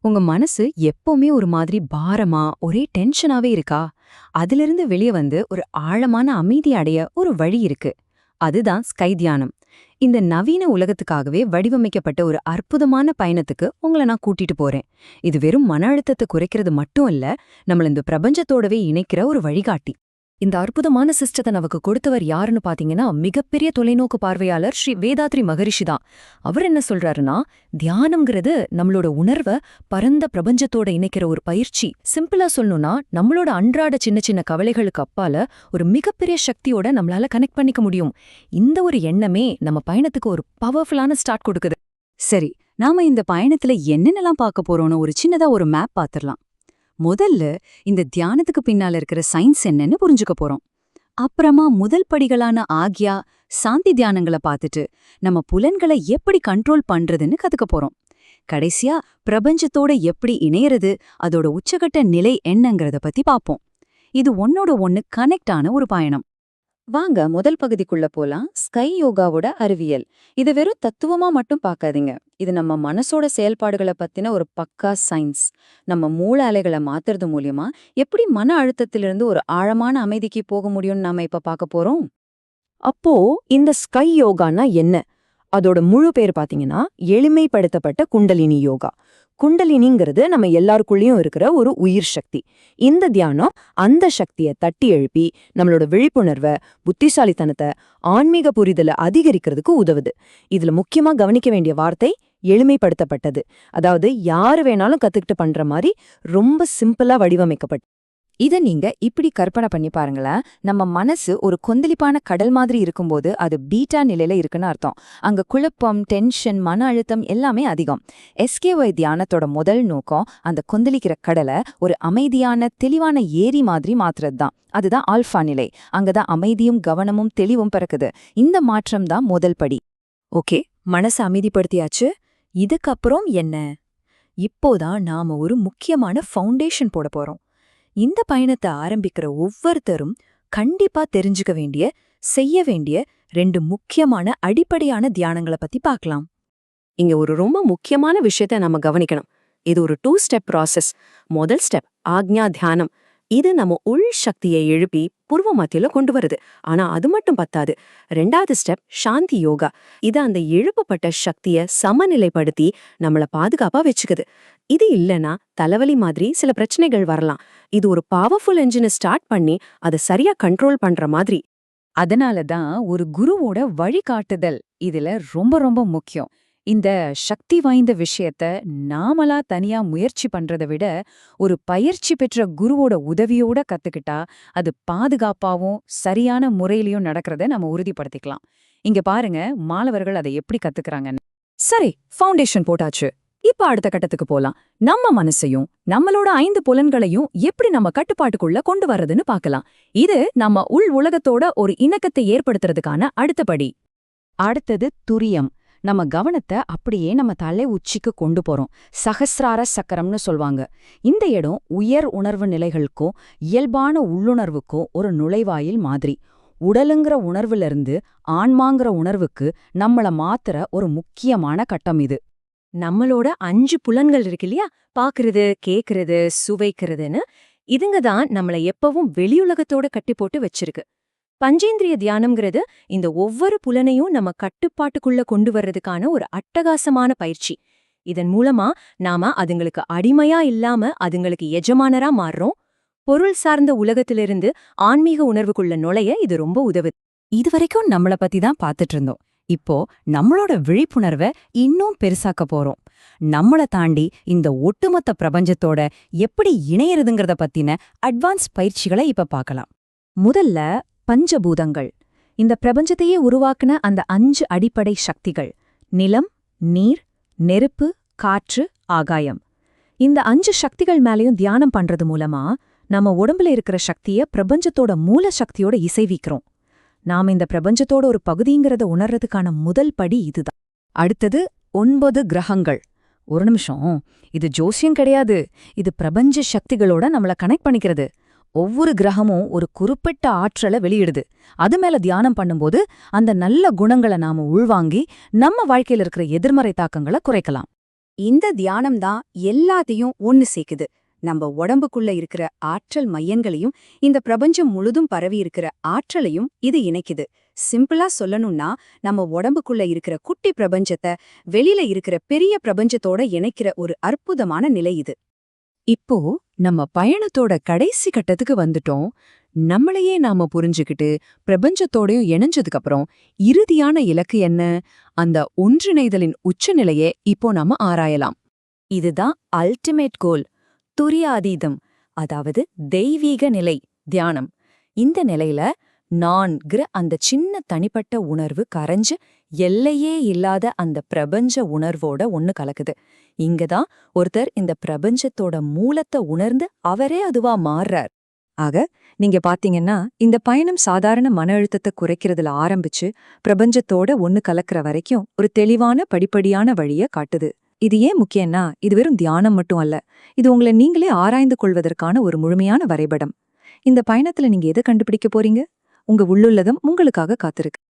உங்க மனசு எப்பவுமே ஒரு மாதிரி பாரமா, ஒரே டென்ஷனாவே இருக்கா? அதிலிருந்து வெளிய வந்து ஒரு ஆழமான அமைதி அடைய ஒரு வழி இருக்கு. அதுதான் ஸ்கை தியானம். இந்த நவீன உலகத்துக்காகவே வடிவமைக்கப்பட்ட ஒரு அற்புதமான பயணத்துக்கு உங்கள நான் கூட்டிட்டு போறேன். இது வெறும் மன அழுத்தத்தை குறைக்கிறது மட்டும் இல்ல, நம்மள இந்த பிரபஞ்சத்தோடவே இணைக்கிற ஒரு வழிகாட்டி. இந்த அற்புதமான சிஸ்டத்தை நமக்கு கொடுத்தவர் யாருன்னு பாத்தீங்கன்னா, மிகப்பெரிய தொலைநோக்கு பார்வையாளர் ஸ்ரீ வேதாத்ரி மகரிஷி தான். அவர் என்ன சொல்றாருன்னா, தியானம்ங்கிறது நம்மளோட உணர்வை பரந்த பிரபஞ்சத்தோட இணைக்கிற ஒரு பயிற்சி. சிம்பிளா சொல்லணும்னா, நம்மளோட அன்றாட சின்ன சின்ன கவலைகளுக்கு அப்பால ஒரு மிகப்பெரிய சக்தியோட நம்மளால கனெக்ட் பண்ணிக்க முடியும். இந்த ஒரு எண்ணமே நம்ம பயணத்துக்கு ஒரு பவர்ஃபுல்லான ஸ்டார்ட் கொடுக்குது. சரி, நாம இந்த பயணத்துல என்னென்னலாம் பார்க்க போறோம்னு ஒரு சின்னதா ஒரு மேப் பாத்துரலாம். முதல்ல இந்த தியானத்துக்கு பின்னால இருக்கிற சயின்ஸ் என்னன்னு புரிஞ்சுக்க போறோம். அப்புறமா முதல் படிகளான ஆக்யா, சாந்தி தியானங்களை பார்த்துட்டு நம்ம புலன்களை எப்படி கண்ட்ரோல் பண்றதுன்னு கத்துக்க போறோம். கடைசியா பிரபஞ்சத்தோட எப்படி இணையறது, அதோட உச்சகட்ட நிலை என்னங்கறத பத்தி பாப்போம். இது ஒன்னோட ஒன்னு கனெக்ட் ஆன ஒரு பயணம். வாங்க முதல் பகுதிக்குள்ள போலாம். ஸ்கை யோகாவோட அறிவியல். இது வெறும் தத்துவமா மட்டும் பார்க்காதீங்க. இது நம்ம மனசோட செயல்பாடுகளை பத்தின ஒரு பக்கா சயின்ஸ். நம்ம மூளை அலைகளை மாத்துறது மூலியமா எப்படி மன அழுத்தத்திலிருந்து ஒரு ஆழமான அமைதிக்கு போக முடியும்னு நாம இப்ப பார்க்க போறோம். அப்போ இந்த ஸ்கை யோகானா என்ன? அதோட முழு பேர் பாத்தீங்கன்னா எளிமைப்படுத்தப்பட்ட குண்டலினி யோகா. குண்டலினிங்கிறது நம்ம எல்லாருக்குள்ளேயும் இருக்கிற ஒரு உயிர் சக்தி. இந்த தியானம் அந்த சக்தியை தட்டி எழுப்பி நம்மளோட விழிப்புணர்வை, புத்திசாலித்தனத்தை, ஆன்மீக புரிதலை அதிகரிக்கிறதுக்கு உதவுது. இதுல முக்கியமா கவனிக்க வேண்டிய வார்த்தை எளிமைப்படுத்தப்பட்டது. அதாவது யாரு வேணாலும் கத்துக்கிட்டு பண்ற மாதிரி ரொம்ப சிம்பிளா வடிவமைக்கப்பட்டு. இத நீங்க இப்படி கற்பனை பண்ணி பாருங்களேன். நம்ம மனசு ஒரு கொந்தளிப்பான கடல் மாதிரி இருக்கும்போது அது பீட்டா நிலையில இருக்குன்னு அர்த்தம். அங்க குழப்பம், டென்ஷன், மன அழுத்தம் எல்லாமே அதிகம். எஸ்கேஒய் தியானத்தோட முதல் நோக்கம் அந்த கொந்தளிக்கிற கடலை ஒரு அமைதியான தெளிவான ஏரி மாதிரி மாத்துறது தான். அதுதான் ஆல்ஃபா நிலை. அங்கதான் அமைதியும் கவனமும் தெளிவும் பிறக்குது. இந்த மாற்றம் தான் முதல் படி. ஓகே, மனசை அமைதிப்படுத்தியாச்சு. இதுக்கப்புறம் என்ன? இப்போதான் நாம ஒரு முக்கியமான ஃபவுண்டேஷன் போட போறோம். இந்த பயணத்தை ஆரம்பிக்கிற ஒவ்வொருத்தரும் கண்டிப்பா தெரிஞ்சுக்க வேண்டிய, செய்ய வேண்டிய 2 முக்கியமான அடிப்படையான தியானங்களை பத்தி பார்க்கலாம். இங்க ஒரு ரொம்ப முக்கியமான விஷயத்த நாம கவனிக்கணும். இது ஒரு 2 ஸ்டெப் ப்ராசஸ். முதல் ஸ்டெப் ஆக்ஞா தியானம். இது நம்ம உள் சக்தியை எழுப்பி பூர்வ மத்தியில கொண்டு வருது. ஆனா அது மட்டும் பத்தாது. 2வது ஸ்டெப் சாந்தி யோகா. இது அந்த எழுப்பப்பட்ட சக்தியை சமநிலைப்படுத்தி நம்மள பாதுகாப்பா வச்சுக்குது. இது இல்லனா தலைவலி மாதிரி சில பிரச்சனைகள் வரலாம். இது ஒரு பவர்ஃபுல் என்ஜினை ஸ்டார்ட் பண்ணி அதை சரியா கண்ட்ரோல் பண்ற மாதிரி. அதனாலதான் ஒரு குருவோட வழிகாட்டுதல் இதுல ரொம்ப ரொம்ப முக்கியம். இந்த சக்தி வாய்ந்த விஷயத்த நாமளா தனியா முயற்சி பண்றதை விட ஒரு பயிற்சி பெற்ற குருவோட உதவியோட கத்துக்கிட்டா அது பாதுகாப்பாவும் சரியான முறையிலையும் நடக்கிறத நம்ம உறுதிப்படுத்திக்கலாம். இங்க பாருங்க மாணவர்கள் அதை எப்படி கத்துக்கிறாங்கன்னு. சரி, ஃபவுண்டேஷன் போட்டாச்சு. இப்ப அடுத்த கட்டத்துக்கு போலாம். நம்ம மனசையும் நம்மளோட 5 புலன்களையும் எப்படி நம்ம கட்டுப்பாட்டுக்குள்ள கொண்டு வர்றதுன்னு பார்க்கலாம். இது நம்ம உள் உலகத்தோட ஒரு இணக்கத்தை ஏற்படுத்துறதுக்கான அடுத்த படி. அடுத்தது துரியம். நம்ம கவனத்தை அப்படியே நம்ம தலை உச்சிக்கு கொண்டு போறோம். சகசிரார சக்கரம்னு சொல்வாங்க. இந்த இடம் உயர் உணர்வு நிலைகளுக்கும் இயல்பான உள்ளுணர்வுக்கும் ஒரு நுழைவாயில் மாதிரி. உடலுங்கிற உணர்வுல இருந்து ஆன்மாங்கிற உணர்வுக்கு நம்மள மாத்துற ஒரு முக்கியமான கட்டம் இது. நம்மளோட 5 புலன்கள் இருக்கு இல்லையா? பாக்குறது, கேக்குறது, சுவைக்கிறதுன்னு இதுங்க தான் நம்மள எப்பவும் வெளியுலகத்தோட கட்டி போட்டு வச்சிருக்கு. பஞ்சேந்திரிய தியானம்ங்கிறது இந்த ஒவ்வொரு புலனையும் நம்ம கட்டுப்பாட்டுக்குள்ள கொண்டு வர்றதுக்கான ஒரு அட்டகாசமான பயிற்சி. இதன் மூலமா நாம அதுங்களுக்கு அடிமையா இல்லாம அதுங்களுக்கு எஜமானரா மாறுறோம். பொருள் சார்ந்த உலகத்திலிருந்து ஆன்மீக உணர்வுக்குள்ள நுழைய இது ரொம்ப உதவுது. இதுவரைக்கும் நம்மள பத்தி தான் பார்த்துட்டு இருந்தோம். இப்போ நம்மளோட விழிப்புணர்வை இன்னும் பெருசாக்க போறோம். நம்மள தாண்டி இந்த ஒட்டுமொத்த பிரபஞ்சத்தோட எப்படி இணையறதுங்கிறத பத்தின அட்வான்ஸ் பயிற்சிகளை இப்ப பார்க்கலாம். முதல்ல பஞ்சபூதங்கள். இந்த பிரபஞ்சத்தையே உருவாக்குன அந்த 5 அடிப்படை சக்திகள்: நிலம், நீர், நெருப்பு, காற்று, ஆகாயம். இந்த 5 சக்திகள் மேலேயும் தியானம் பண்றது மூலமா நம்ம உடம்புல இருக்கிற சக்திய பிரபஞ்சத்தோட மூல சக்தியோட இசைவிக்கிறோம். நாம இந்த பிரபஞ்சத்தோட ஒரு பகுதிங்கிறத உணர்றதுக்கான முதல் படி இதுதான். அடுத்தது 9 கிரகங்கள். ஒரு நிமிஷம், இது ஜோசியம் கிடையாது. இது பிரபஞ்ச சக்திகளோட நம்மள கனெக்ட் பண்ணிக்கிறது. ஒவ்வொரு கிரகமும் ஒரு குறிப்பிட்ட ஆற்றலை வெளியிடுது. அது மேல தியானம் பண்ணும்போது அந்த நல்ல குணங்களை நாம உள்வாங்கி நம்ம வாழ்க்கையில இருக்கிற எதிர்மறை தாக்கங்களை குறைக்கலாம். இந்த தியானம் தான் எல்லாத்தையும் ஒன்னு சேர்க்குது. நம்ம உடம்புக்குள்ள இருக்கிற ஆற்றல் மையங்களையும் இந்த பிரபஞ்சம் முழுதும் பரவி இருக்கிற ஆற்றலையும் இது இணைக்குது. சிம்பிளா சொல்லணும்னா நம்ம உடம்புக்குள்ள இருக்கிற குட்டி பிரபஞ்சத்தை வெளியில இருக்கிற பெரிய பிரபஞ்சத்தோட இணைக்கிற ஒரு அற்புதமான நிலை இது. இப்போ நம்ம பயணத்தோட கடைசி கட்டத்துக்கு வந்துட்டோம். நம்மளையே நாம புரிஞ்சுக்கிட்டு பிரபஞ்சத்தோடயும் இணைஞ்சதுக்கு அப்புறம் இறுதியான இலக்கு என்ன? அந்த ஒன்றிணைதலின் உச்சநிலையே இப்போ நாம ஆராயலாம். இதுதான் அல்டிமேட் கோல், துரியாதீதம், அதாவது தெய்வீக நிலை, தியானம். இந்த நிலையில நான்கிற அந்த சின்ன தனிப்பட்ட உணர்வு கரைஞ்சு எல்லையே இல்லாத அந்த பிரபஞ்ச உணர்வோட ஒன்னு கலக்குது. இங்கதான் ஒருத்தர் இந்த பிரபஞ்சத்தோட மூலத்தை உணர்ந்து அவரே அதுவா மாறுறார். ஆக நீங்க பாத்தீங்கன்னா இந்த பயணம் சாதாரண மன அழுத்தத்தை குறைக்கிறதுல ஆரம்பிச்சு பிரபஞ்சத்தோட ஒன்னு கலக்கிற வரைக்கும் ஒரு தெளிவான படிப்படியான வழிய காட்டுது. இது ஏன் முக்கியம்னா, இது வெறும் தியானம் மட்டும் அல்ல, இது உங்களை நீங்களே ஆராய்ந்து கொள்வதற்கான ஒரு முழுமையான வரைபடம். இந்த பயணத்துல நீங்க எதை கண்டுபிடிக்க போறீங்க? உங்க உள்ளுள்ளதும் உங்களுக்காக காத்திருக்கு.